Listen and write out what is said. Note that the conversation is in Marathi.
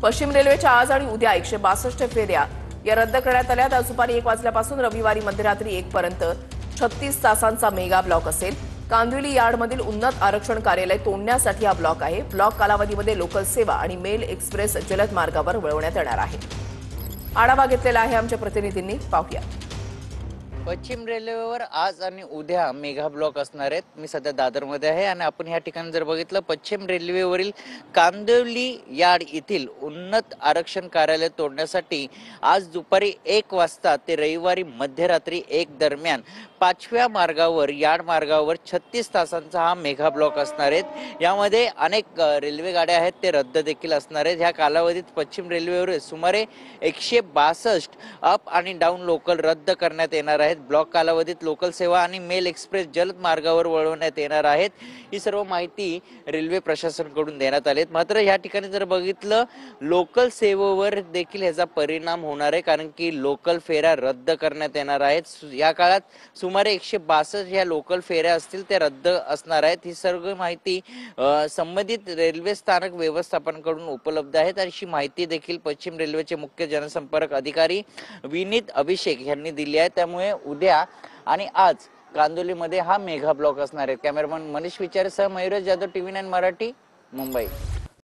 पश्चिम रेल्वेच्या आज आणि उद्या 162 फेऱ्या या रद्द करण्यात आल्या। आज दुपारी 1 वाजल्यापासून रविवारी मध्यरात्री 1 पर्यंत 36 तासांचा मेगा ब्लॉक असेल। कांदिवली यार्डमधील उन्नत आरक्षण कार्यालय तोडण्यासाठी हा ब्लॉक आहे। ब्लॉक कालावधीमध्ये लोकल सेवा आणि मेल एक्सप्रेस जलद मार्गावर वळवण्यात येणार आहे। आढावा घेतलेला आहे आमच्या प्रतिनिधींनी, पाहूया। पश्चिम रेल्वेवर आज आणि उद्या मेगा ब्लॉक असणार आहेत। मी सध्या दादरमध्ये आहे आणि आपण या ठिकाणी जर बघितलं, पश्चिम रेल्वेवरील कांदिवली यार्ड येथील उन्नत आरक्षण कार्यालय तोडण्यासाठी आज दुपारी 1 वाजता ते रविवारी मध्यरात्री 1 दरम्यान 5व्या मार्गावर यार्ड मार्गावर 36 तासांचा हा मेगा ब्लॉक असणार आहेत। यामध्ये अनेक रेल्वे गाड्या आहेत ते रद्द देखील असणार आहेत। ह्या कालावधीत पश्चिम रेल्वेवर सुमारे 162 अप आणि डाऊन लोकल रद्द करण्यात येणार आहेत। ब्लॉक कालावधीत लोकल सेवा आणि मेल एक्सप्रेस जलद मार्गावर वळवण्यात येणार आहेत। ही सर्व माहिती रेल्वे प्रशासनाकडून देण्यात आली आहे। मात्र या ठिकाणी जर बघितलं, लोकल सेवेवर देखील याचा परिणाम होणार आहे, कारण की लोकल फेऱ्या रद्द करण्यात येणार आहेत। या काळात सुमारे 162 या लोकल फेऱ्या असतील त्या रद्द असणार आहेत। ही सर्व माहिती संबंधित रेल्वे स्थानक व्यवस्थापनाकडून उपलब्ध आहे। अशी माहिती देखील पश्चिम रेल्वेचे मुख्य जनसंपर्क अधिकारी विनीत अभिषेक यांनी दिली आहे। त्यामुळे उद्या आणि आज कांदिवलीमध्ये हा मेगा ब्लॉक असणार आहे। कॅमेरामन मनीष विचारेसह मयूर जाधव, TV9 मराठी, मुंबई।